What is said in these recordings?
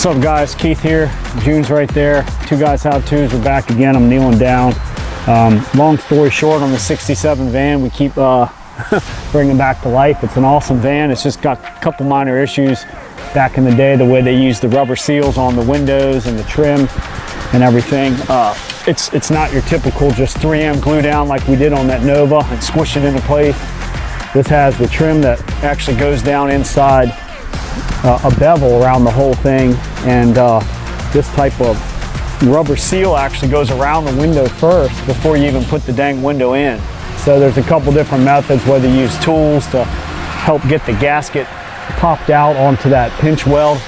What's up guys, Keith here, June's right there, Two Guys How To's, we're back again, I'm kneeling down. Long story short, on the 67 van, we keep bringing back to life. It's an awesome van, it's just got a couple minor issues back in the day, the way they used the rubber seals on the windows and the trim and everything. It's not your typical just 3M glue down like we did on that Nova and squish it into place. This has the trim that actually goes down inside a bevel around the whole thing, and this type of rubber seal actually goes around the window first before you even put the dang window in. So there's a couple different methods, whether you use tools to help get the gasket popped out onto that pinch weld,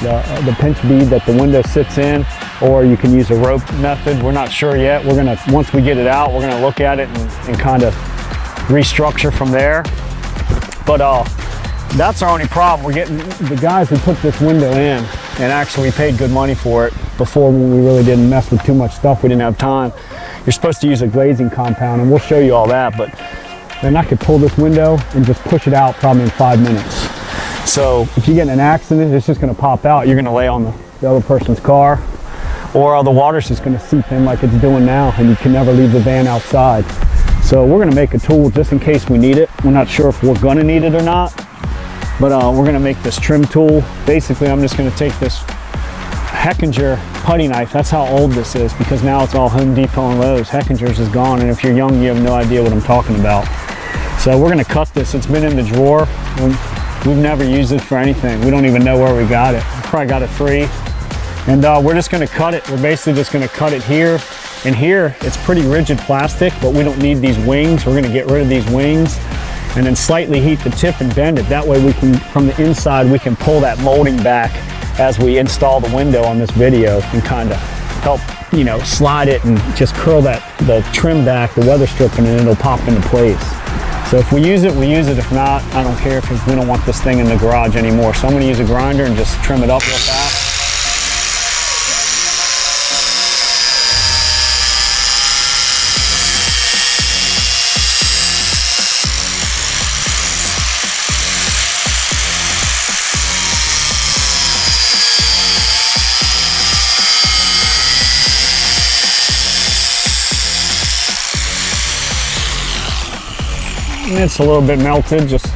the pinch bead that the window sits in, or you can use a rope method. We're not sure yet. We're gonna, once we get it out, we're gonna look at it and kind of restructure from there. But that's our only problem. We're getting the guys who put this window in, and actually we paid good money for it before, when we really didn't mess with too much stuff. We didn't have time. You're supposed to use a glazing compound, and we'll show you all that, but then I could pull this window and just push it out probably in 5 minutes. So if you get in an accident, it's just gonna pop out. You're gonna lay on the other person's car, or the water's just gonna seep in like it's doing now, and you can never leave the van outside. So we're gonna make a tool just in case we need it. We're not sure if we're gonna need it or not, but we're gonna make this trim tool. Basically, I'm just gonna take this Heckinger putty knife. That's how old this is, because now it's all Home Depot and Lowe's. Heckinger's is gone, and if you're young, you have no idea what I'm talking about. So we're gonna cut this. It's been in the drawer. We've never used it for anything. We don't even know where we got it. We probably got it free. And we're just gonna cut it. We're basically just gonna cut it here. And here, it's pretty rigid plastic, but we don't need these wings. We're gonna get rid of these wings and then slightly heat the tip and bend it. That way we can, from the inside, we can pull that molding back as we install the window on this video, and kind of help, you know, slide it and just curl the trim back, the weather stripping, and it'll pop into place. So if we use it, we use it. If not, I don't care, because we don't want this thing in the garage anymore. So I'm gonna use a grinder and just trim it up real fast. And it's a little bit melted. Just,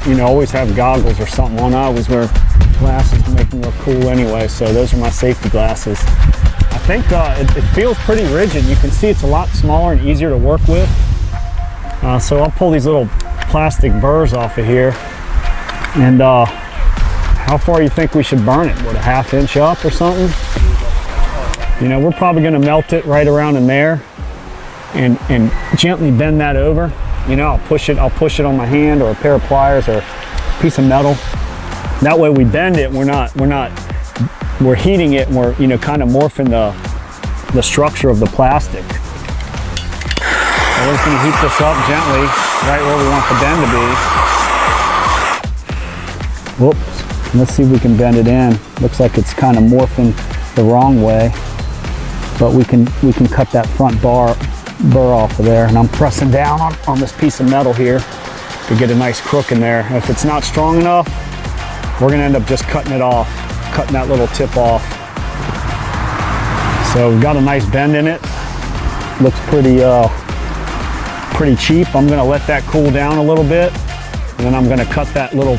you know, always have goggles or something on. I always wear glasses to make me look cool anyway, so those are my safety glasses. I think it feels pretty rigid. You can see it's a lot smaller and easier to work with. So I'll pull these little plastic burrs off of here. And how far you think we should burn it? What, a ½ inch up or something? You know, we're probably gonna melt it right around in there and gently bend that over. You know, I'll push it on my hand, or a pair of pliers, or a piece of metal. That way we bend it, we're heating it, and we're, you know, kind of morphing the structure of the plastic. So we're just gonna heat this up gently, right where we want the bend to be. Whoops, let's see if we can bend it in. Looks like it's kind of morphing the wrong way, but we can cut that front burr off of there, and I'm pressing down on this piece of metal here to get a nice crook in there. If it's not strong enough, we're gonna end up just cutting it off, cutting that little tip off. So we've got a nice bend in it. Looks pretty cheap. I'm gonna let that cool down a little bit, and then I'm gonna cut that little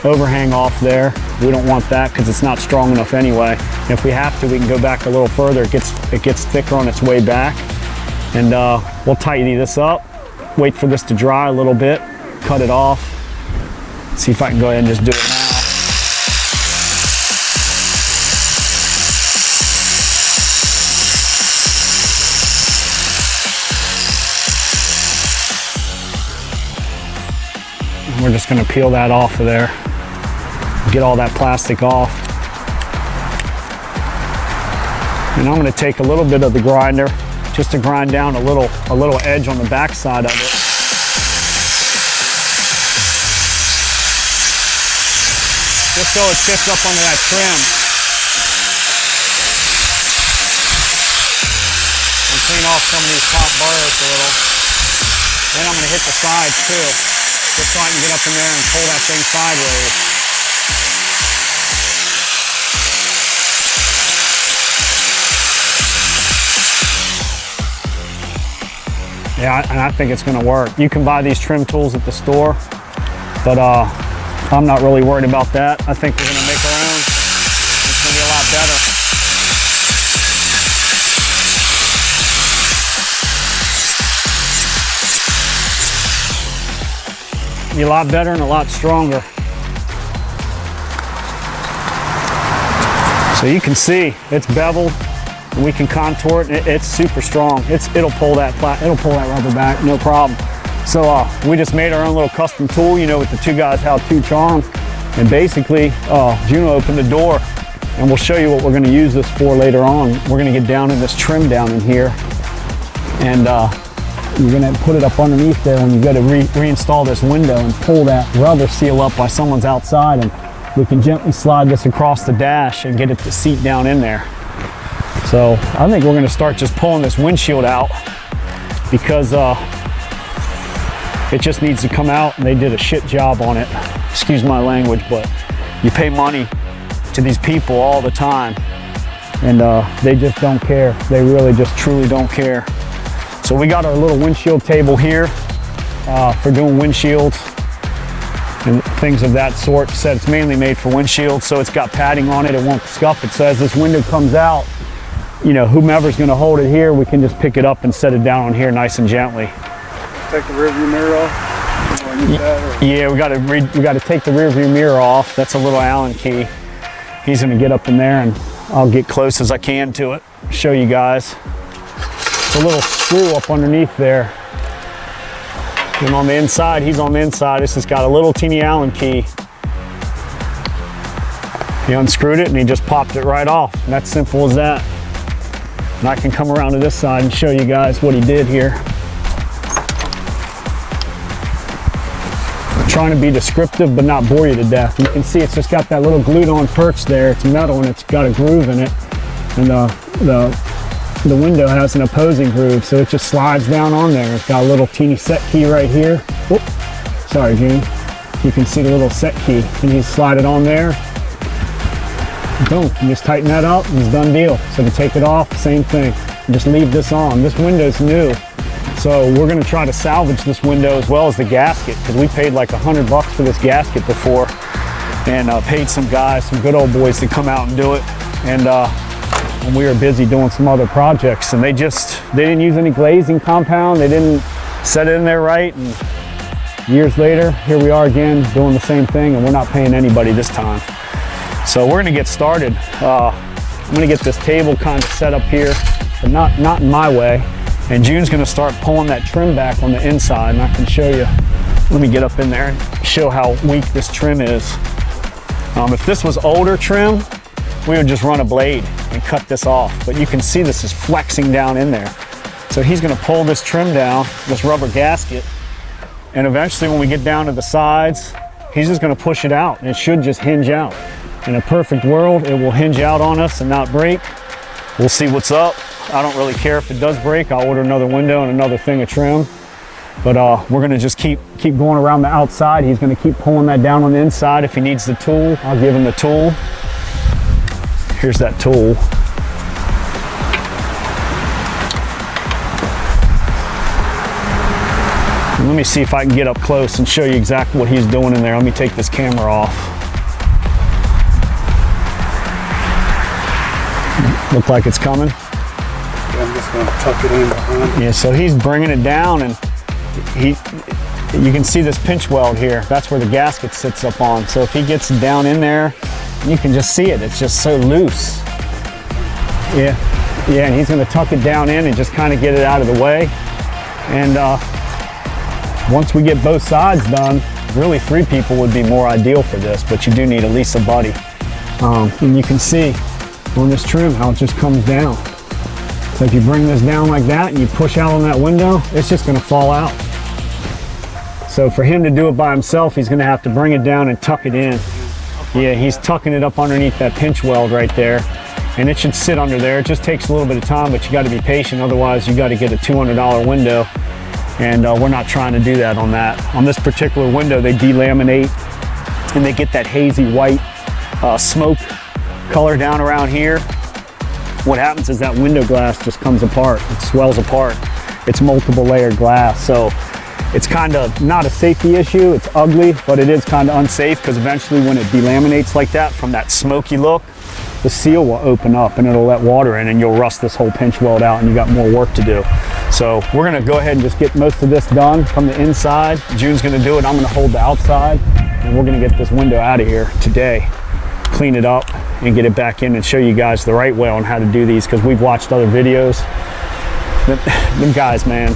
overhang off there. We don't want that because it's not strong enough anyway. And if we have to, we can go back a little further. It gets thicker on its way back. And we'll tighten this up, wait for this to dry a little bit, cut it off. See if I can go ahead and just do it now. And we're just gonna peel that off of there, get all that plastic off. And I'm gonna take a little bit of the grinder just to grind down a little edge on the back side of it. Just so it fits up under that trim. And clean off some of these top burrs a little. Then I'm gonna hit the sides too, just so I can get up in there and pull that thing sideways. Yeah, and I think it's gonna work. You can buy these trim tools at the store, but I'm not really worried about that. I think we're gonna make our own. It's gonna be a lot better. Be a lot better and a lot stronger. So you can see it's beveled, and we can contour it. It's super strong. It'll pull that rubber back, no problem. So we just made our own little custom tool, you know, with the Two Guys How-To charm. And basically, Juno opened the door, and we'll show you what we're going to use this for later on. We're going to get down in this trim down in here, and you're going to put it up underneath there when you go to reinstall this window and pull that rubber seal up while someone's outside, and we can gently slide this across the dash and get it to seat down in there. So I think we're going to start just pulling this windshield out, because it just needs to come out, and they did a shit job on it. Excuse my language, but you pay money to these people all the time, and they just don't care. They really just truly don't care. So we got our little windshield table here for doing windshields and things of that sort. Said it's mainly made for windshields, so it's got padding on it. It won't scuff it. So as this window comes out, you know, whomever's going to hold it here, we can just pick it up and set it down on here nice and gently. Take the rear view mirror off. Yeah, we got to take the rear view mirror off. That's a little Allen key. He's going to get up in there, and I'll get close as I can to it. Show you guys. It's a little screw up underneath there. And on the inside, he's on the inside. This has got a little teeny Allen key. He unscrewed it and he just popped it right off. And that's simple as that. And I can come around to this side and show you guys what he did here. I'm trying to be descriptive but not bore you to death. You can see it's just got that little glued on perch there. It's metal and it's got a groove in it. And the window has an opposing groove, so it just slides down on there. It's got a little teeny set key right here. Whoop. Sorry, June. You can see the little set key, and you slide it on there. Boom, you just tighten that up and it's done deal. So to take it off, same thing. You just leave this on. This window's new, so we're gonna try to salvage this window as well as the gasket, because we paid like $100 for this gasket before, and paid some guys, some good old boys, to come out and do it. And we were busy doing some other projects, and they didn't use any glazing compound. They didn't set it in there right, and years later, here we are again doing the same thing, and we're not paying anybody this time. So we're gonna get started. I'm gonna get this table kind of set up here, but not in my way. And June's gonna start pulling that trim back on the inside, and I can show you. Let me get up in there and show how weak this trim is. If this was older trim, we would just run a blade and cut this off, but you can see this is flexing down in there. So he's gonna pull this trim down, this rubber gasket, and eventually when we get down to the sides, he's just gonna push it out, and it should just hinge out. In a perfect world, it will hinge out on us and not break. We'll see what's up. I don't really care if it does break. I'll order another window and another thing of trim. But we're gonna just keep going around the outside. He's gonna keep pulling that down on the inside. If he needs the tool, I'll give him the tool. Here's that tool. And let me see if I can get up close and show you exactly what he's doing in there. Let me take this camera off. Look like it's coming. Yeah, I'm just going to tuck it in behind. Yeah, so he's bringing it down, and you can see this pinch weld here. That's where the gasket sits up on. So if he gets down in there, you can just see it. It's just so loose. Yeah, and he's going to tuck it down in and just kind of get it out of the way. And once we get both sides done, really 3 people would be more ideal for this, but you do need at least a buddy. And you can see on this trim how it just comes down. So if you bring this down like that and you push out on that window, it's just going to fall out. So for him to do it by himself, he's going to have to bring it down and tuck it in. Yeah, he's tucking it up underneath that pinch weld right there, and it should sit under there. It just takes a little bit of time, but you got to be patient. Otherwise, you got to get a $200 window, and we're not trying to do that on that. On this particular window, they delaminate, and they get that hazy white smoke color down around here. What happens is that window glass just comes apart. It swells apart. it's multiple layered glass. So it's kind of not a safety issue. It's ugly, but it is kind of unsafe because eventually when it delaminates like that from that smoky look, the seal will open up and it'll let water in and you'll rust this whole pinch weld out and you got more work to do. So we're gonna go ahead and just get most of this done from the inside. June's gonna do it, I'm gonna hold the outside, and we're gonna get this window out of here today, clean it up and get it back in and show you guys the right way on how to do these, because we've watched other videos. Them guys, man,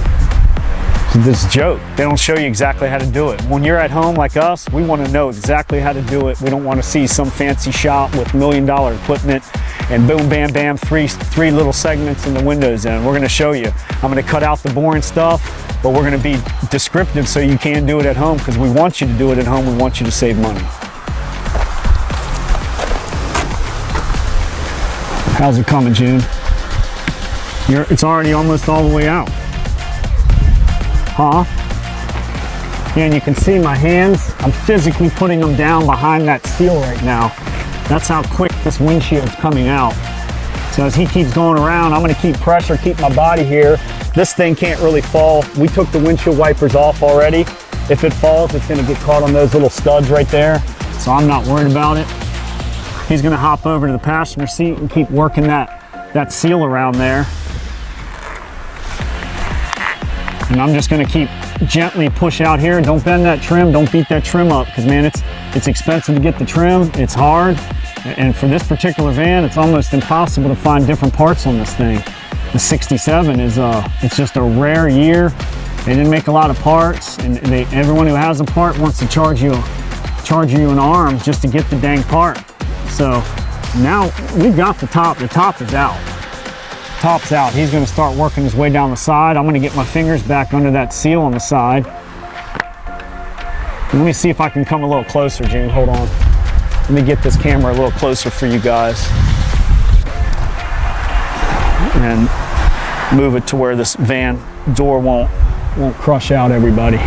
this joke. They don't show you exactly how to do it. When you're at home like us, we want to know exactly how to do it. We don't want to see some fancy shop with $1 million equipment and boom, bam, bam, three little segments and the windows in. We're going to show you. I'm going to cut out the boring stuff, but we're going to be descriptive so you can do it at home, because we want you to do it at home. We want you to save money. How's it coming, June? It's already almost all the way out. Huh? Yeah, and you can see my hands. I'm physically putting them down behind that seal right now. That's how quick this windshield's coming out. So as he keeps going around, I'm gonna keep pressure, keep my body here. This thing can't really fall. We took the windshield wipers off already. If it falls, it's gonna get caught on those little studs right there. So I'm not worried about it. He's gonna hop over to the passenger seat and keep working that seal around there. And I'm just gonna keep gently push out here. Don't bend that trim, don't beat that trim up, because man, it's expensive to get the trim, it's hard. And for this particular van, it's almost impossible to find different parts on this thing. The 67 is, it's just a rare year. They didn't make a lot of parts, and everyone who has a part wants to charge you an arm just to get the dang part. So now we've got the top is out. Top's out. He's going to start working his way down the side. I'm going to get my fingers back under that seal on the side. Let me see if I can come a little closer, June. Hold on. Let me get this camera a little closer for you guys. And move it to where this van door won't crush out everybody.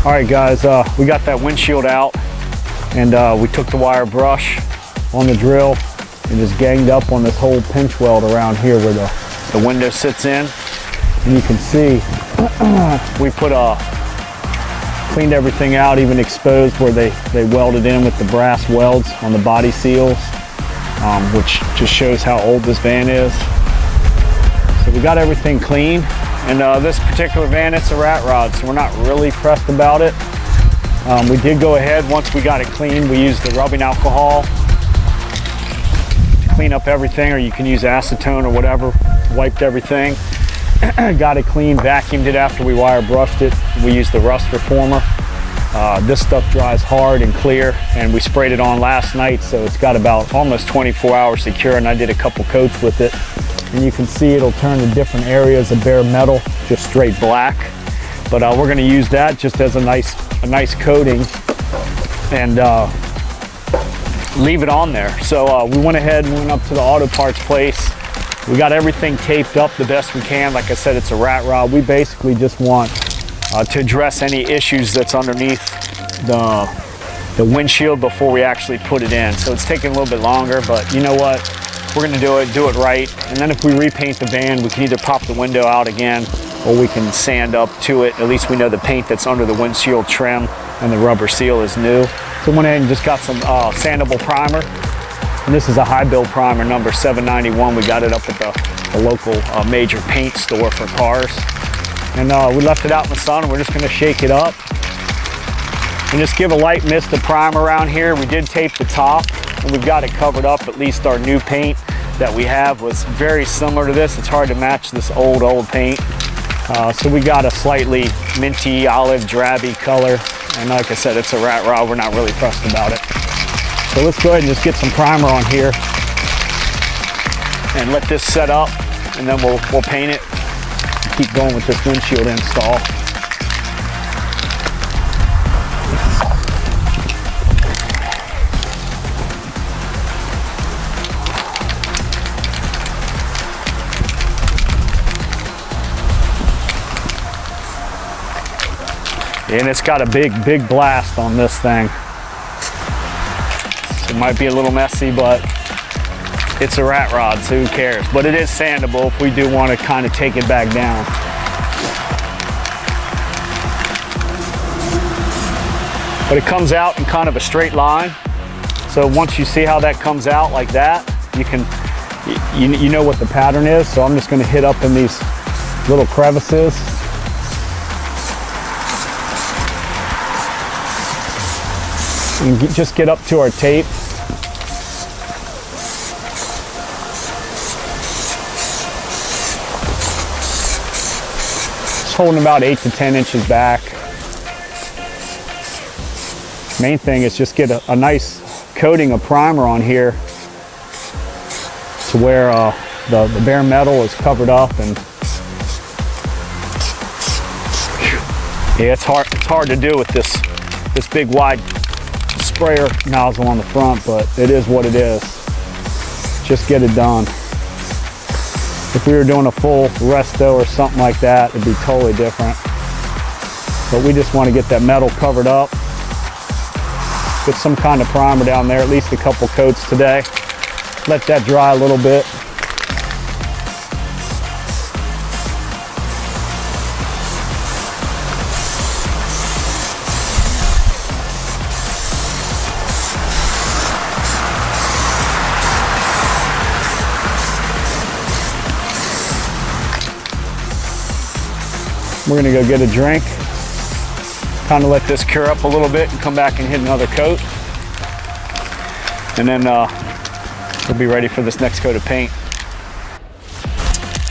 All right, guys, we got that windshield out, and we took the wire brush on the drill and just ganged up on this whole pinch weld around here where the window sits in. And you can see we cleaned everything out, even exposed where they welded in with the brass welds on the body seals, which just shows how old this van is. So we got everything clean, and this particular van, it's a rat rod, so we're not really pressed about it. We did go ahead, once we got it clean, we used the rubbing alcohol to clean up everything, or you can use acetone or whatever, wiped everything. Got it clean, vacuumed it after we wire brushed it. We used the rust reformer. This stuff dries hard and clear, and we sprayed it on last night, so it's got about almost 24 hours to cure, and I did a couple coats with it. And you can see it'll turn to different areas of bare metal, just straight black. But we're gonna use that just as a nice coating and leave it on there. So we went ahead and went up to the auto parts place. We got everything taped up the best we can. Like I said, it's a rat rod. We basically just want to address any issues that's underneath the windshield before we actually put it in. So it's taking a little bit longer, but you know what? We're gonna do it right. And then if we repaint the van, we can either pop the window out again, or we can sand up to it. At least we know the paint that's under the windshield trim and the rubber seal is new. So we went ahead and just got some sandable primer. And this is a high build primer, number 791. We got it up at the local major paint store for cars. And we left it out in the sun, and we're just gonna shake it up and just give a light mist of primer around here. We did tape the top, and we've got it covered up. At least our new paint that we have was very similar to this. It's hard to match this old paint. So we got a slightly minty, olive, drabby color. And like I said, it's a rat rod. We're not really pressed about it. So let's go ahead and just get some primer on here and let this set up, and then we'll paint it and keep going with this windshield install. And it's got a big blast on this thing. It might be a little messy, but it's a rat rod, so who cares? But it is sandable if we do want to kind of take it back down. But it comes out in kind of a straight line. So once you see how that comes out like that, you know what the pattern is. So I'm just going to hit up in these little crevices. And just get up to our tape. Just holding about 8 to 10 inches back. Main thing is just get a nice coating of primer on here to where the bare metal is covered up. And yeah, it's hard to do with this big wide sprayer nozzle on the front, but it is what it is. Just get it done. If we were doing a full resto or something like that, it'd be totally different. But we just want to get that metal covered up. Get some kind of primer down there, at least a couple coats today. Let that dry a little bit. We're gonna go get a drink, kind of let this cure up a little bit and come back and hit another coat. And then we'll be ready for this next coat of paint.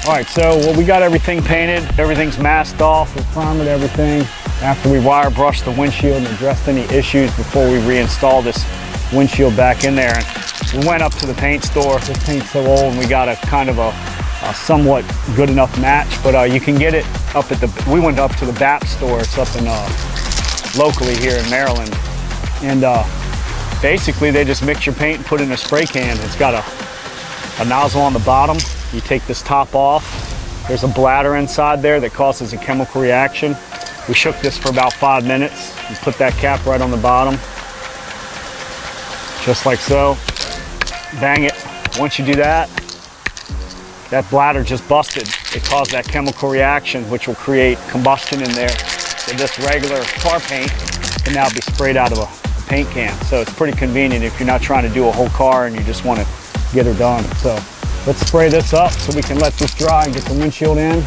All right, so we got everything painted, everything's masked off, we've primed everything. After we wire brushed the windshield and addressed any issues before we reinstall this windshield back in there. And we went up to the paint store. This paint's so old, and we got a kind of a somewhat good enough match, but you can get it up at we went up to the BAP store. It's up in locally here in Maryland, and basically they just mix your paint and put it in a spray can. It's got a nozzle on the bottom. You take this top off. There's a bladder inside there that causes a chemical reaction. We shook this for about 5 minutes. You put that cap right on the bottom, just like so. Bang it. Once you do that, that bladder just busted. It caused that chemical reaction, which will create combustion in there. So this regular car paint can now be sprayed out of a paint can. So it's pretty convenient if you're not trying to do a whole car and you just want to get her done. So let's spray this up so we can let this dry and get the windshield in.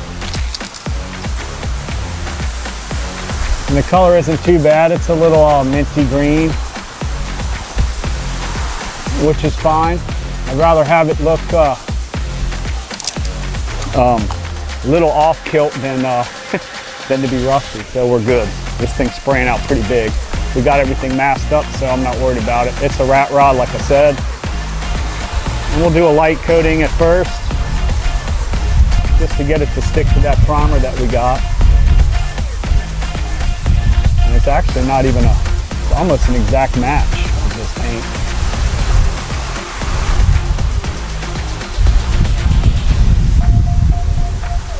And the color isn't too bad. It's a little minty green, which is fine. I'd rather have it look a little off kilt than than to be rusty. So we're good. This thing's spraying out pretty big. We got everything masked up, so I'm not worried about it. It's a rat rod, like I said. And we'll do a light coating at first, just to get it to stick to that primer that we got. And it's actually not even it's almost an exact match of this paint.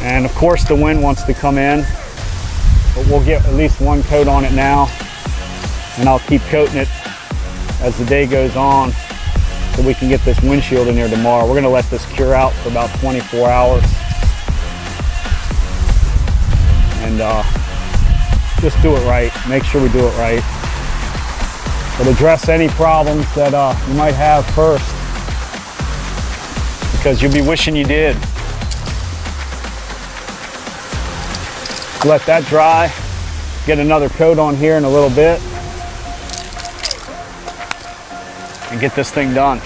And of course the wind wants to come in, but we'll get at least one coat on it now, and I'll keep coating it as the day goes on so we can get this windshield in there tomorrow. We're gonna let this cure out for about 24 hours. And just do it right. Make sure we do it right. But address any problems that you might have first, because you'll be wishing you did. Let that dry. Get another coat on here in a little bit and get this thing done.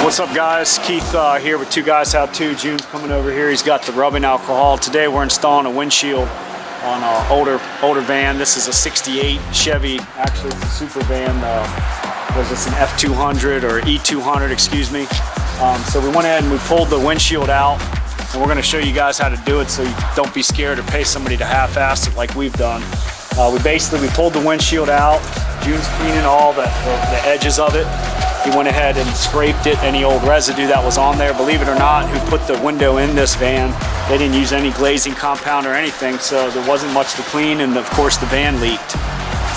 What's up, guys? Keith here with Two Guys How To. June's coming over here. He's got the rubbing alcohol. Today we're installing a windshield on an older van. This is a 68 Chevy. Actually, it's a super van. Was this an F200 or E200, excuse me. So we went ahead and we pulled the windshield out, and we're going to show you guys how to do it so you don't be scared or pay somebody to half-ass it like we've done. We pulled the windshield out. June's cleaning all the edges of it. He went ahead and scraped it, any old residue that was on there. Believe it or not, who put the window in this van, they didn't use any glazing compound or anything, so there wasn't much to clean, and of course the van leaked.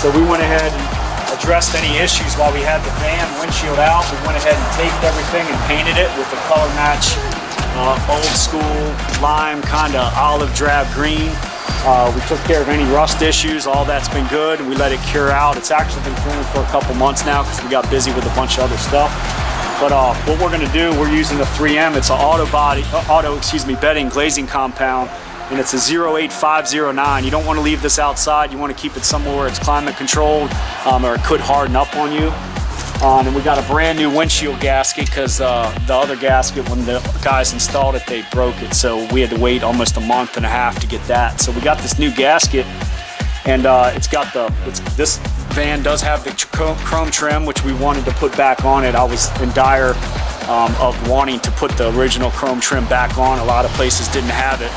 So we went ahead and addressed any issues while we had the van windshield out. We went ahead and taped everything and painted it with the color match, old school lime, kind of olive drab green. We took care of any rust issues. All that's been good, and we let it cure out. It's actually been curing for a couple months now because we got busy with a bunch of other stuff. But what we're going to do, we're using the 3M. It's an auto bedding glazing compound, and it's a 08509. You don't want to leave this outside. You want to keep it somewhere where it's climate controlled, or it could harden up on you. And we got a brand new windshield gasket because the other gasket, when the guys installed it, they broke it. So we had to wait almost a month and a half to get that. So we got this new gasket, and this van does have the chrome trim, which we wanted to put back on it. I was in dire of wanting to put the original chrome trim back on. A lot of places didn't have it.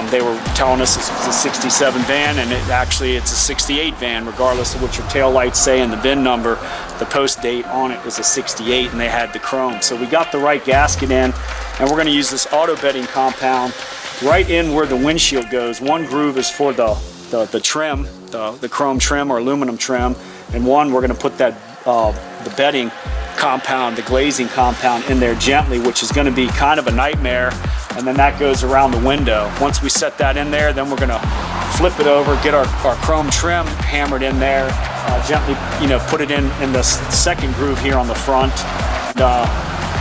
They were telling us this was a 67 van, and it's a 68 van, regardless of what your tail lights say and the VIN number. The post date on it was a 68, and they had the chrome. So we got the right gasket in, and we're going to use this auto bedding compound right in where the windshield goes. One groove is for the trim, the chrome trim or aluminum trim, and one we're going to put that the bedding compound, the glazing compound, in there gently, which is going to be kind of a nightmare. And then that goes around the window. Once we set that in there, then we're going to flip it over, get our chrome trim hammered in there, gently, put it in the second groove here on the front.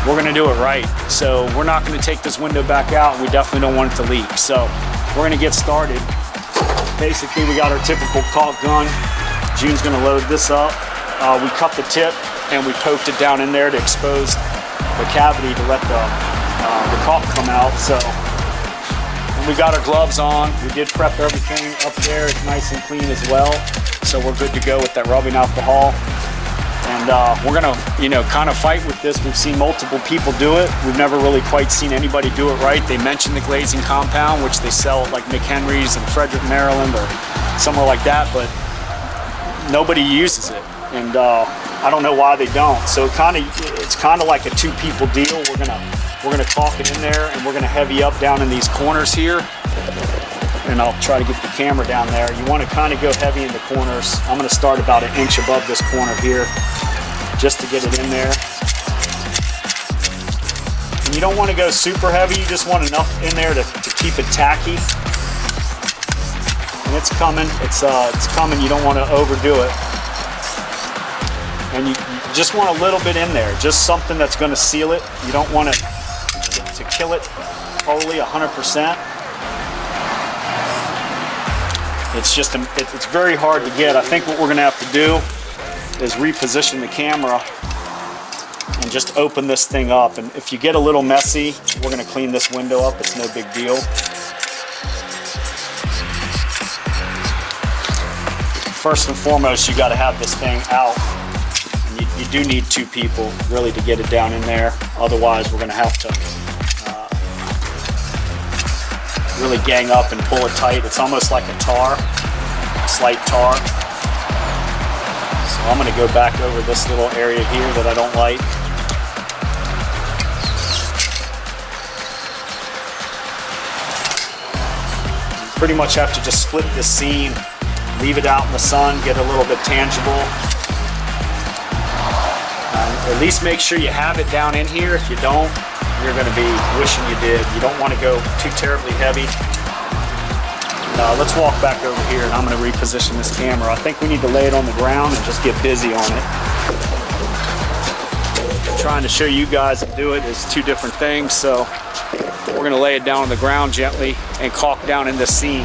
We're going to do it right. So we're not going to take this window back out. We definitely don't want it to leak. So we're going to get started. Basically, we got our typical caulk gun. June's going to load this up. We cut the tip and we poked it down in there to expose the cavity to let the caulk come out. So we got our gloves on. We did prep everything up there. It's nice and clean as well. So we're good to go with that rubbing alcohol. And we're gonna, kind of fight with this. We've seen multiple people do it. We've never really quite seen anybody do it right. They mentioned the glazing compound, which they sell at like McHenry's in Frederick, Maryland, or somewhere like that, but nobody uses it. And I don't know why they don't. So it's kind of like a two-people deal. We're We're gonna caulk it in there, and we're gonna heavy up down in these corners here. And I'll try to get the camera down there. You wanna kinda go heavy in the corners. I'm gonna start about 1 inch above this corner here, just to get it in there. And you don't wanna go super heavy, you just want enough in there to keep it tacky. And it's coming, it's coming, you don't wanna overdo it. And you just want a little bit in there, just something that's gonna seal it. You don't want to kill it totally 100%. It's just, it's very hard to get. I think what we're gonna have to do is reposition the camera and just open this thing up. And if you get a little messy, we're gonna clean this window up. It's no big deal. First and foremost, you gotta have this thing out. You do need 2 people really to get it down in there. Otherwise, we're gonna have to really gang up and pull it tight. It's almost like a tar, a slight tar. So I'm gonna go back over this little area here that I don't like. You pretty much have to just split this seam, leave it out in the sun, get a little bit tangible. At least make sure you have it down in here. If you don't, you're gonna be wishing you did. You don't wanna go too terribly heavy. Let's walk back over here, and I'm gonna reposition this camera. I think we need to lay it on the ground and just get busy on it. Trying to show you guys and do it is 2 different things, so we're gonna lay it down on the ground gently and caulk down in this seam.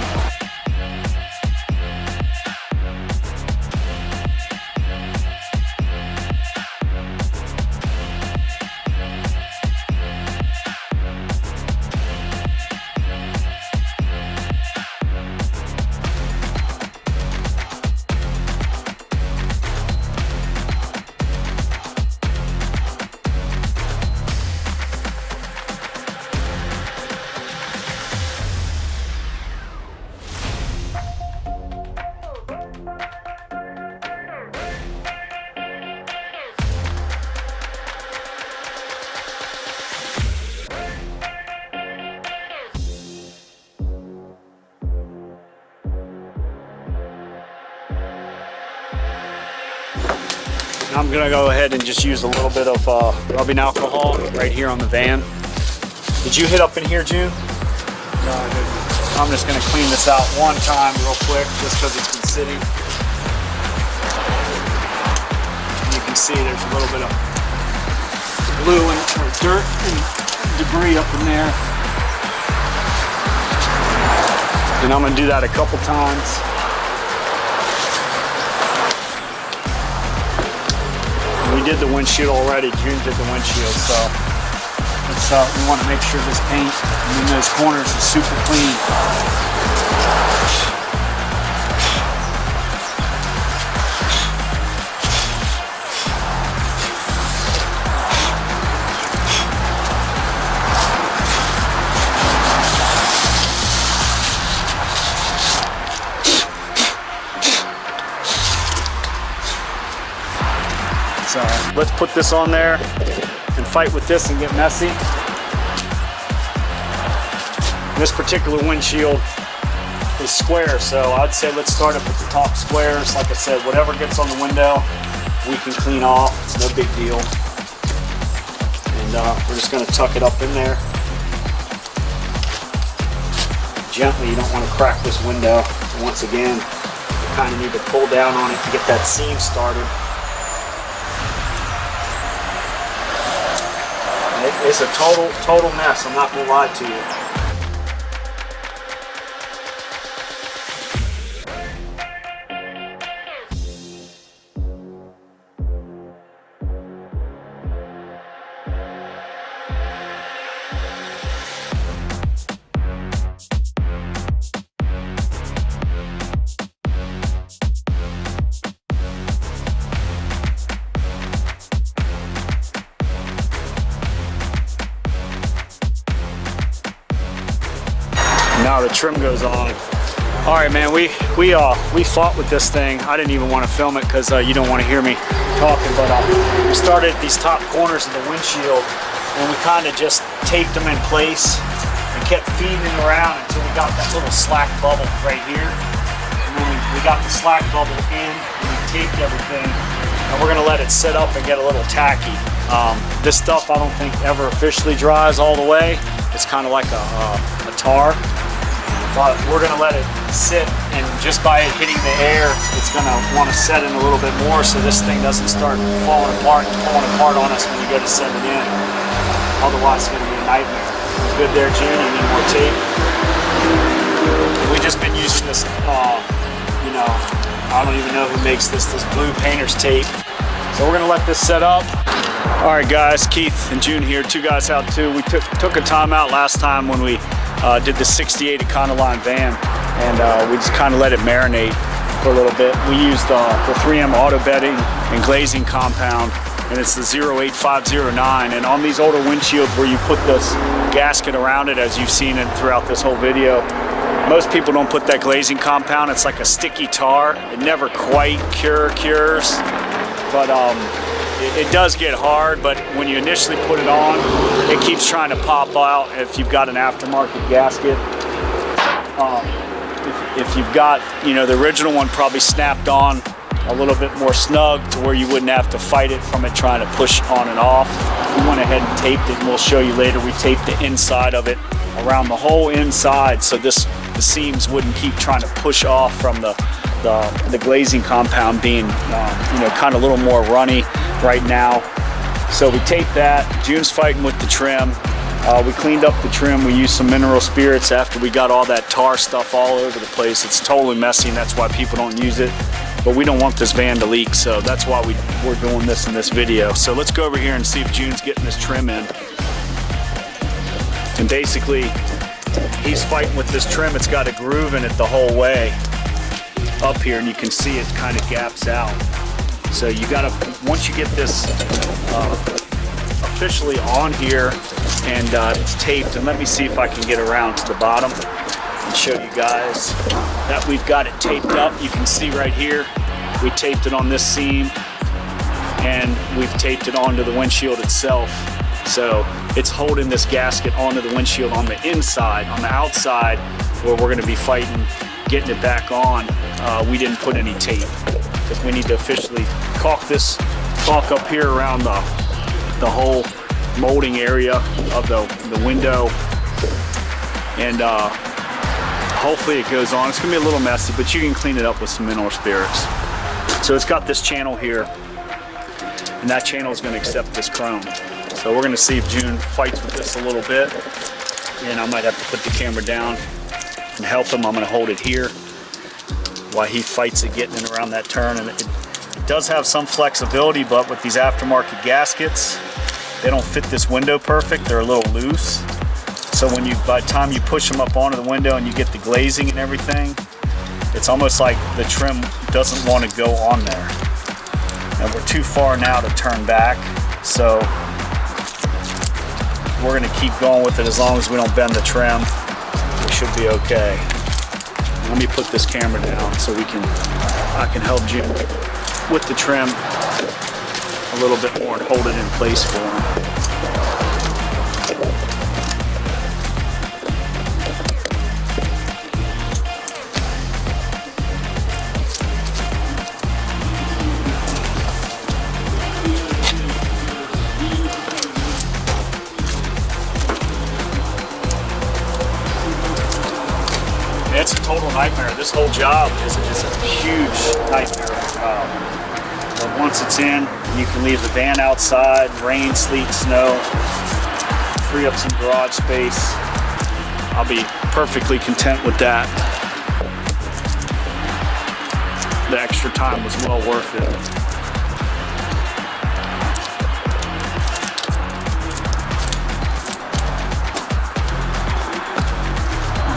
I'm gonna go ahead and just use a little bit of rubbing alcohol right here on the van. Did you hit up in here, June? No, I didn't. I'm just gonna clean this out one time real quick, just because it's been sitting. You can see there's a little bit of glue and or dirt and debris up in there. And I'm gonna do that a couple times. We did the windshield already. June did the windshield, so we want to make sure this paint in those corners is super clean. So let's put this on there and fight with this and get messy. This particular windshield is square, so I'd say let's start up with the top squares. Like I said, whatever gets on the window, we can clean off. It's no big deal. And we're just gonna tuck it up in there. Gently, you don't want to crack this window. Once again, you kind of need to pull down on it to get that seam started. It's a total mess, I'm not gonna lie to you. Now the trim goes on. All right, man, we fought with this thing. I didn't even want to film it because you don't want to hear me talking, but we started at these top corners of the windshield and we kind of just taped them in place and kept feeding them around until we got that little slack bubble right here. And then we got the slack bubble in, and we taped everything, and we're gonna let it sit up and get a little tacky. This stuff I don't think ever officially dries all the way. It's kind of like a tar, but we're gonna let it sit, and just by it hitting the air, it's gonna want to set in a little bit more so this thing doesn't start falling apart on us when you go to set it in. Otherwise it's gonna be a nightmare. Good there, June, you need more tape. We've just been using this, you know, I don't even know who makes this blue painter's tape. So we're gonna let this set up. All right guys, Keith and June here, 2 Guys Out 2. We took a time out last time when we did the 68 Econoline van, and we just kind of let it marinate for a little bit. We used the 3M auto bedding and glazing compound, and it's the 08509. And on these older windshields where you put this gasket around it, as you've seen it throughout this whole video, most people don't put that glazing compound. It's like a sticky tar. It never quite cures, but it does get hard, but when you initially put it on, it keeps trying to pop out if you've got an aftermarket gasket. If you've got, you know, the original one probably snapped on a little bit more snug to where you wouldn't have to fight it from it trying to push on and off. We went ahead and taped it, and we'll show you later. We taped the inside of it around the whole inside so the seams wouldn't keep trying to push off from the glazing compound being, you know, kind of a little more runny right now. So we taped that. June's fighting with the trim. We cleaned up the trim. We used some mineral spirits after we got all that tar stuff all over the place. It's totally messy, and that's why people don't use it. But we don't want this van to leak, so that's why we're doing this in this video. So let's go over here and see if June's getting this trim in. And basically, he's fighting with this trim. It's got a groove in it the whole way up here, and you can see it kind of gaps out. So you gotta, once you get this officially on here and it's taped, and let me see if I can get around to the bottom and show you guys that we've got it taped up. You can see right here, we taped it on this seam, and we've taped it onto the windshield itself. So it's holding this gasket onto the windshield on the inside. On the outside, where we're gonna be fighting getting it back on, we didn't put any tape because we need to officially caulk up here around the whole molding area of the window, and hopefully it goes on. It's gonna be a little messy, but you can clean it up with some mineral spirits. So it's got this channel here, and that channel is gonna accept this chrome. So we're gonna see if June fights with this a little bit, and I might have to put the camera down and help him. I'm gonna hold it here while he fights it getting it around that turn. And it does have some flexibility, but with these aftermarket gaskets, they don't fit this window perfect. They're a little loose. So by the time you push them up onto the window and you get the glazing and everything, it's almost like the trim doesn't want to go on there. And we're too far now to turn back. So we're gonna keep going with it as long as we don't bend the trim. We should be okay. Let me put this camera down so I can help June with the trim a little bit more and hold it in place for him. It's a total nightmare. This whole job is just a huge nightmare. But once it's in, you can leave the van outside, rain, sleet, snow, free up some garage space. I'll be perfectly content with that. The extra time was well worth it.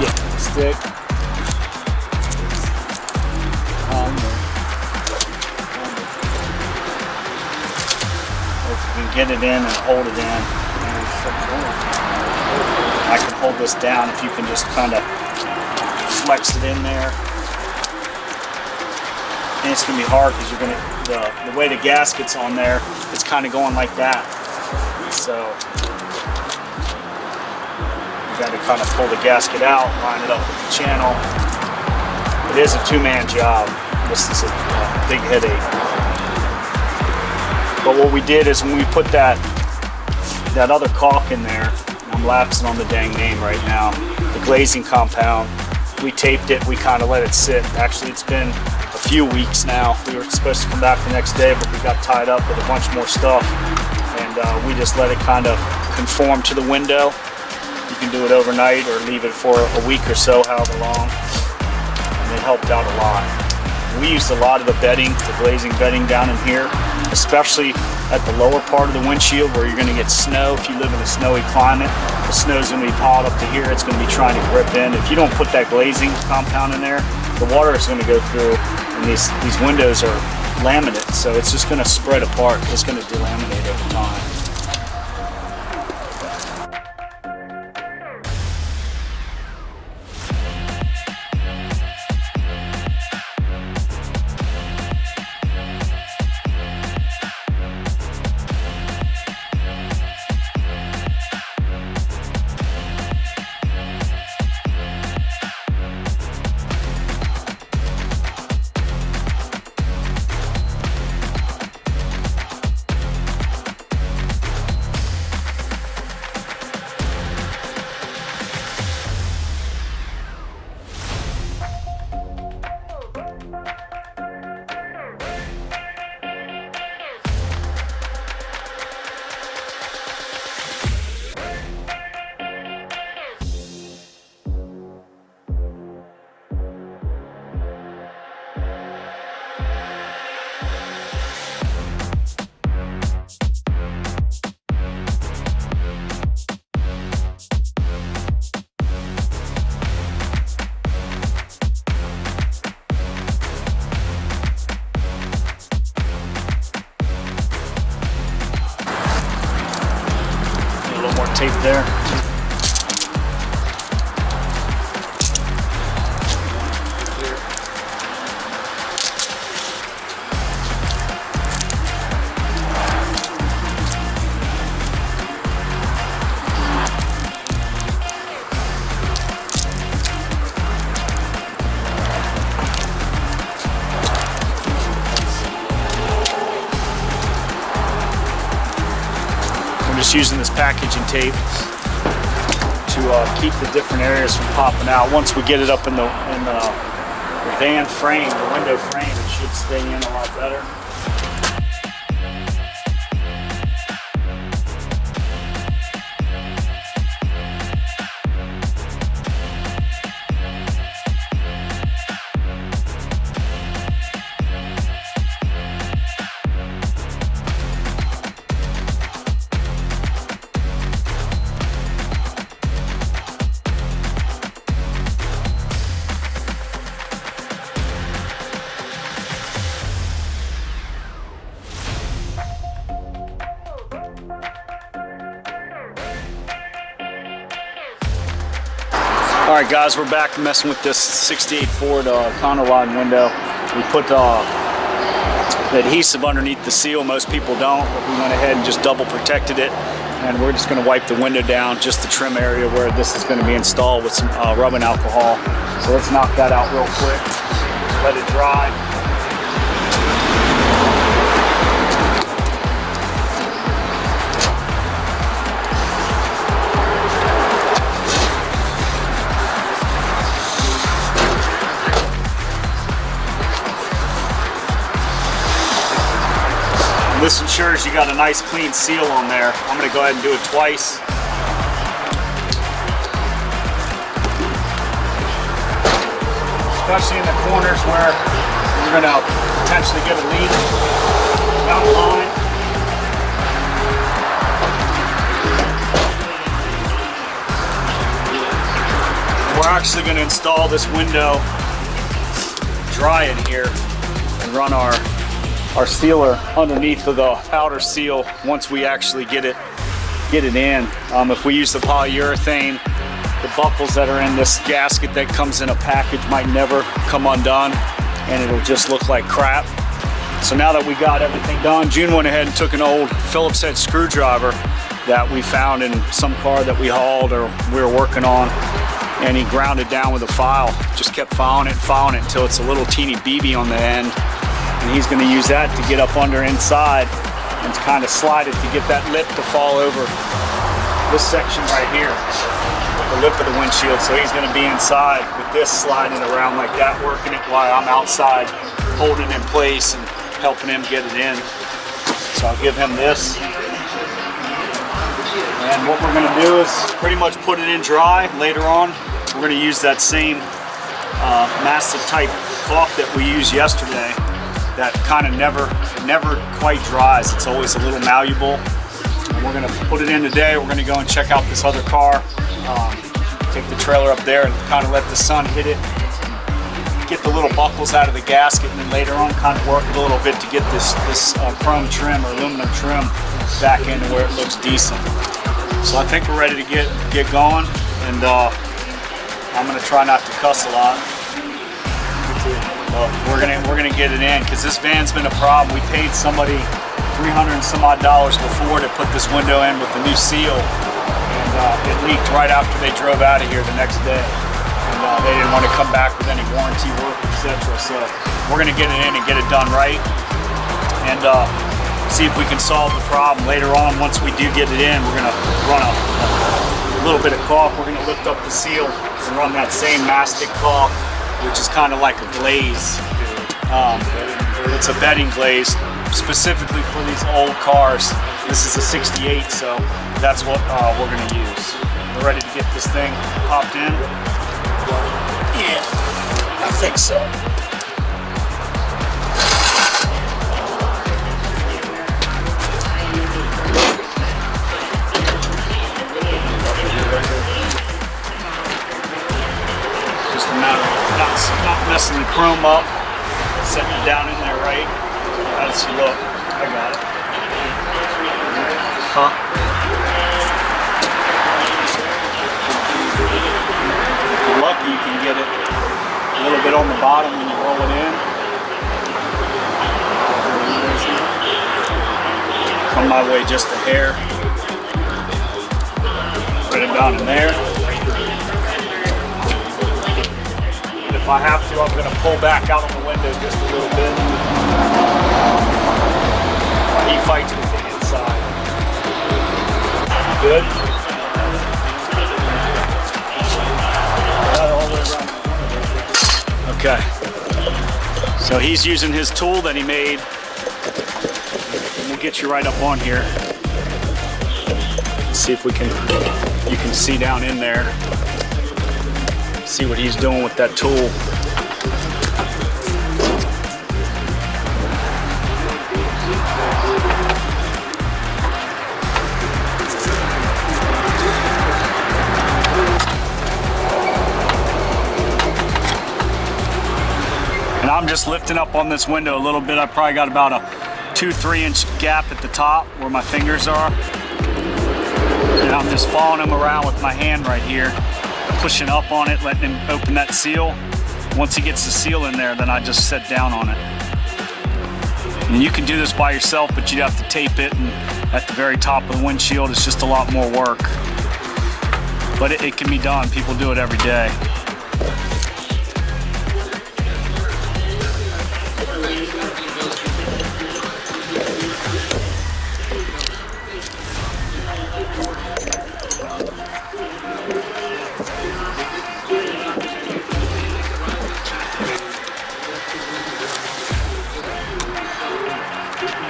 Get the stick. Get it in and hold it in. I can hold this down if you can just kind of flex it in there. And it's gonna be hard because you're gonna, the way the gasket's on there, it's kind of going like that. So We got to kind of pull the gasket out, line it up with the channel. It is a two-man job. This is a big headache. But what we did is when we put that other caulk in there, I'm lapsing on the dang name right now, the glazing compound, we taped it, we kind of let it sit. Actually, it's been a few weeks now. We were supposed to come back the next day, but we got tied up with a bunch more stuff. And we just let it kind of conform to the window. You can do it overnight or leave it for a week or so, however long. And it helped out a lot. We used a lot of the bedding, the glazing bedding down in here, especially at the lower part of the windshield where you're going to get snow. If you live in a snowy climate, the snow's going to be piled up to here. It's going to be trying to grip in. If you don't put that glazing compound in there, the water is going to go through, and these windows are laminate, so it's just going to spread apart. It's going to delaminate over time. Tape there. Just using this packaging tape to keep the different areas from popping out. Once we get it up in the van frame, the window frame, it should stay in a lot better. All right, guys, we're back messing with this 68 Ford counterline window. We put the adhesive underneath the seal. Most people don't, but we went ahead and just double protected it. And we're just going to wipe the window down, just the trim area where this is going to be installed with some rubbing alcohol. So let's knock that out real quick. Let it dry. This ensures you got a nice clean seal on there. I'm going to go ahead and do it twice. Especially in the corners where you're going to potentially get a leak down the line. We're actually going to install this window dry in here and run our sealer underneath of the outer seal once we actually get it in. If we use the polyurethane, the buckles that are in this gasket that comes in a package might never come undone, and it'll just look like crap. So now that we got everything done, June went ahead and took an old Phillips head screwdriver that we found in some car that we hauled or we were working on, and he ground it down with a file. Just kept filing it until it's a little teeny BB on the end, and he's going to use that to get up under inside and kind of slide it to get that lip to fall over this section right here, the lip of the windshield. So he's going to be inside with this sliding around like that, working it while I'm outside holding it in place and helping him get it in. So I'll give him this. And what we're going to do is pretty much put it in dry. Later on, we're going to use that same massive type caulk that we used yesterday that kind of never quite dries. It's always a little malleable. And we're going to put it in today. We're going to go and check out this other car. Take the trailer up there and kind of let the sun hit it. Get the little buckles out of the gasket, and then later on kind of work it a little bit to get this chrome trim or aluminum trim back into where it looks decent. So I think we're ready to get going, and I'm gonna try not to cuss a lot. But we're gonna get it in, because this van's been a problem. We paid somebody $300 and some odd before to put this window in with the new seal, and it leaked right after they drove out of here the next day. And they didn't want to come back with any warranty work, etc. So we're going to get it in and get it done right, and see if we can solve the problem. Later on, once we do get it in, we're going to run a little bit of caulk. We're going to lift up the seal and run that same mastic caulk, which is kind of like a glaze. It's a bedding glaze specifically for these old cars. This is a 68, so that's what we're going to use. We're ready to get this thing popped in. Yeah, I think so. Just a matter of not messing the chrome up, setting it down in there right. How does it look? I got it. Huh? Lucky you can get it a little bit on the bottom when you roll it in. Come my way just a hair. Put it down in there. And if I have to, I'm going to pull back out on the window just a little bit. While he fights with the inside. Good. Okay, so he's using his tool that he made, and we'll get you right up on here. See if you can see down in there, see what he's doing with that tool. And I'm just lifting up on this window a little bit. I probably got about a 2-3 inch gap at the top where my fingers are. And I'm just following him around with my hand right here, pushing up on it, letting him open that seal. Once he gets the seal in there, then I just set down on it. And you can do this by yourself, but you'd have to tape it, and at the very top of the windshield, it's just a lot more work. But it can be done. People do it every day.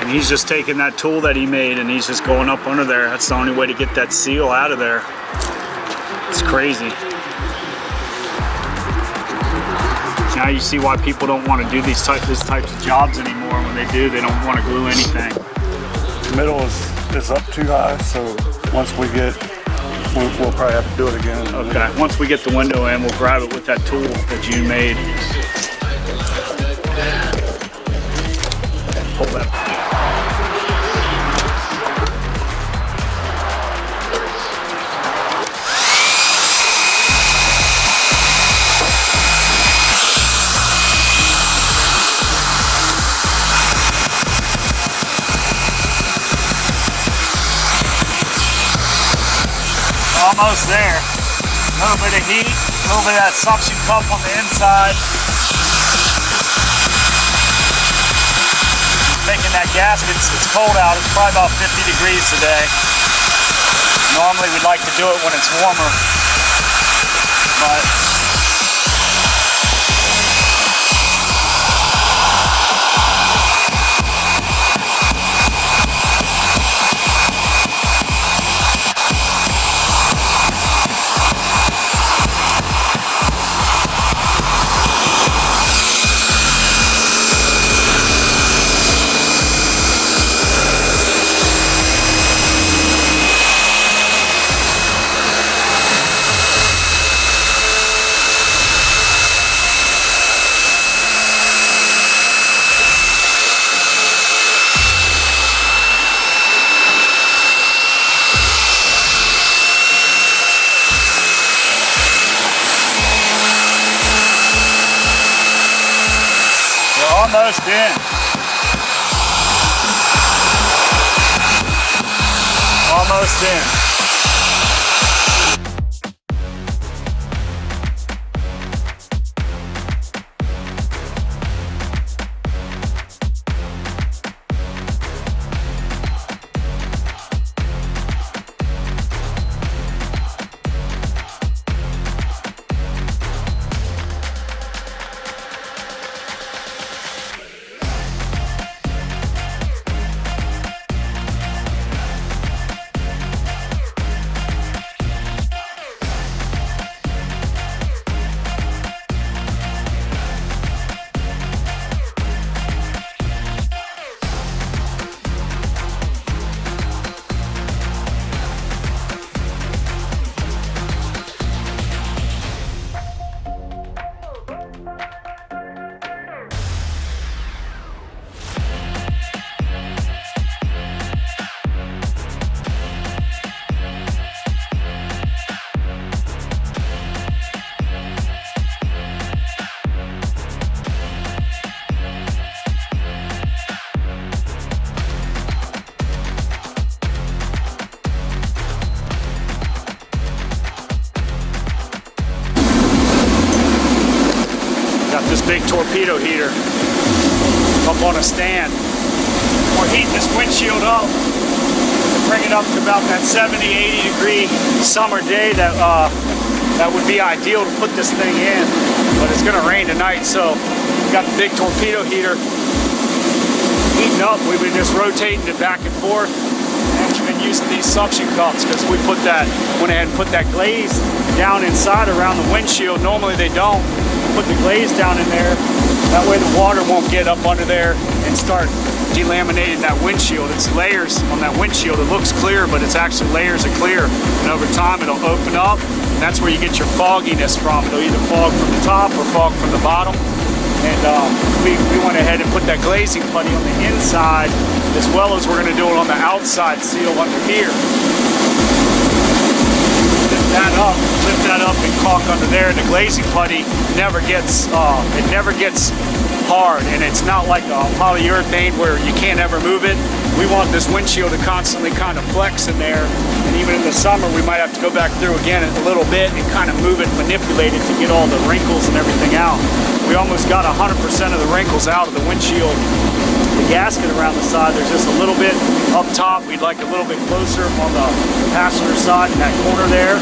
And he's just taking that tool that he made and he's just going up under there. That's the only way to get that seal out of there. It's crazy. Now you see why people don't want to do these types of jobs anymore. When they do, they don't want to glue anything. The middle is up too high, so once we'll probably have to do it again. Okay, once we get the window in, we'll grab it with that tool that you made. Pull that. almost there. A little bit of heat, a little bit of that suction cup on the inside. Making that gasket, it's cold out, it's probably about 50 degrees today. Normally we'd like to do it when it's warmer, but almost in. Almost in. This big torpedo heater up on a stand. We're heating this windshield up to bring it up to about that 70, 80 degree summer day that would be ideal to put this thing in, but it's gonna rain tonight, so we got the big torpedo heater heating up. We've been just rotating it back and forth, and we've been using these suction cups because we went ahead and put that glaze down inside around the windshield. Normally they don't. Put the glaze down in there, that way the water won't get up under there and start delaminating that windshield. It's layers on that windshield. It looks clear, but it's actually layers of clear, and over time it'll open up, and that's where you get your fogginess from. It'll either fog from the top or fog from the bottom, and we went ahead and put that glazing putty on the inside, as well as we're going to do it on the outside seal under here. Lift that up and caulk under there, and the glazing putty never gets hard, and it's not like a polyurethane where you can't ever move it. We want this windshield to constantly kind of flex in there, and even in the summer we might have to go back through again a little bit and kind of move it, manipulate it to get all the wrinkles and everything out. We almost got 100% of the wrinkles out of the windshield. The gasket around the side, there's just a little bit up top. We'd like a little bit closer on the passenger side in that corner there,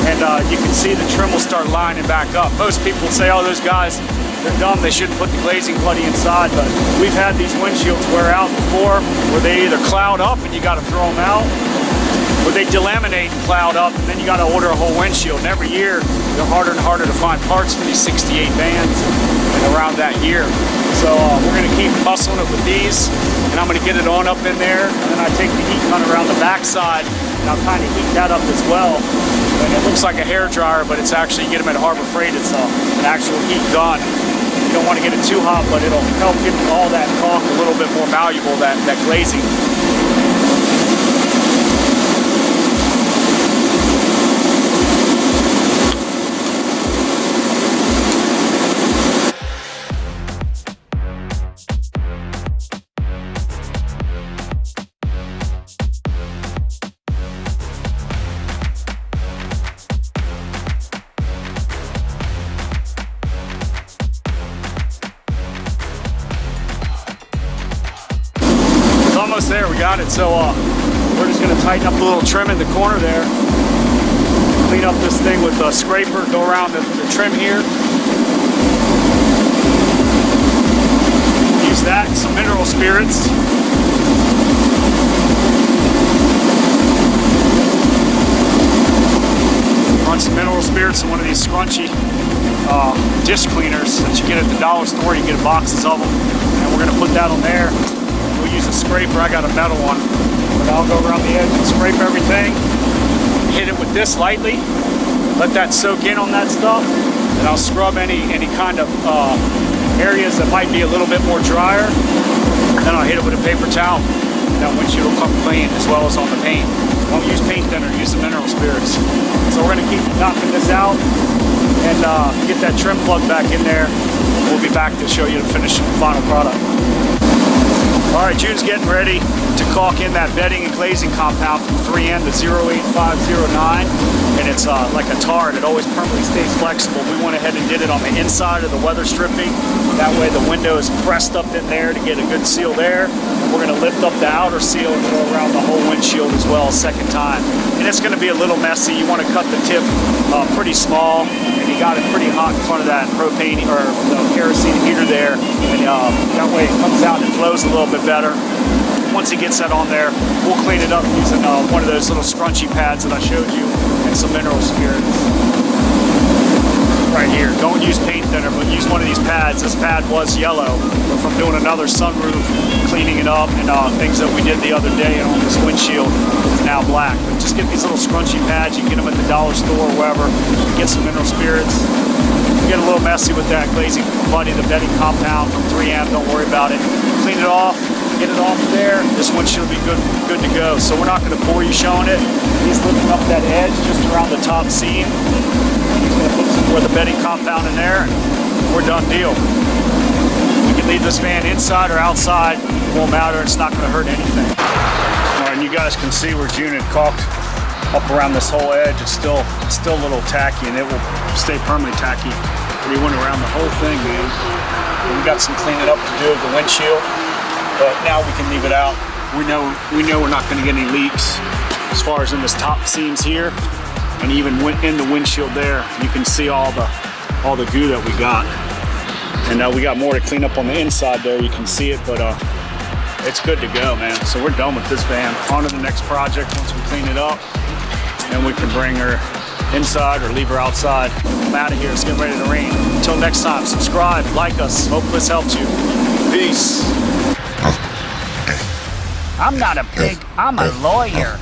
and you can see the trim will start lining back up. Most people say, oh, those guys, they're dumb, they shouldn't put the glazing putty inside, but we've had these windshields wear out before where they either cloud up and you got to throw them out, or they delaminate and cloud up, and then you got to order a whole windshield. And every year they're harder and harder to find parts for these 68 vans and around that year. So we're going to keep muscling it with these, and I'm going to get it on up in there, and then I take the heat gun around the back side and I'll kind of heat that up as well. And it looks like a hair dryer, but it's actually, you get them at Harbor Freight, it's an actual heat gun. You don't want to get it too hot, but it'll help get all that caulk a little bit more malleable, that glazing. almost there. We got it. So we're just gonna tighten up the little trim in the corner there. Clean up this thing with a scraper, go around the trim here. Use that, some mineral spirits. Run some mineral spirits in one of these scrunchy dish cleaners that you get at the dollar store. You get boxes of them, and we're gonna put that on there. We'll use a scraper. I got a metal one, but I'll go around the edge and scrape everything. Hit it with this lightly. Let that soak in on that stuff, and I'll scrub any kind of areas that might be a little bit more drier. Then I'll hit it with a paper towel. That windshield will come clean, as well as on the paint. Don't use paint thinner, use the mineral spirits. So we're gonna keep knocking this out and get that trim plug back in there. We'll be back to show you the finished final product. All right, June's getting ready to caulk in that bedding and glazing compound from 3M to 08509. And it's like a tar, and it always permanently stays flexible. We went ahead and did it on the inside of the weather stripping. That way the window is pressed up in there to get a good seal there. And we're gonna lift up the outer seal and go around the whole windshield as well a second time. And it's gonna be a little messy. You wanna cut the tip pretty small, and you got it pretty hot in front of that propane or the kerosene heater there. And that way it comes out and it flows a little bit better. Once he gets that on there, we'll clean it up using one of those little scrunchy pads that I showed you and some mineral spirits. Right here. Don't use paint thinner, but use one of these pads. This pad was yellow, but from doing another sunroof, cleaning it up, and things that we did the other day on this windshield, it's now black. But just get these little scrunchy pads. You can get them at the dollar store or wherever. Get some mineral spirits. Get a little messy with that glazing buddy, the bedding compound from 3M. Don't worry about it. Clean it off. Get it off there. This one should be good to go. So we're not going to bore you showing it. He's lifting up that edge just around the top seam. He's going to put some more of the bedding compound in there, and we're done deal. We can leave this van inside or outside. It won't matter. It's not going to hurt anything. All right, and you guys can see where June had caulked up around this whole edge. It's still a little tacky, and it will stay permanently tacky. But he went around the whole thing, man. And we got some cleaning up to do of the windshield. But now we can leave it out. We know we're not going to get any leaks as far as in this top seams here, and even in the windshield there. You can see all the goo that we got, and we got more to clean up on the inside there. You can see it, but it's good to go, man. So we're done with this van. On to the next project once we clean it up, and we can bring her inside or leave her outside. I'm out of here. It's getting ready to rain. Until next time, subscribe, like us. Hope this helped you. Peace. I'm not a pig, I'm a lawyer.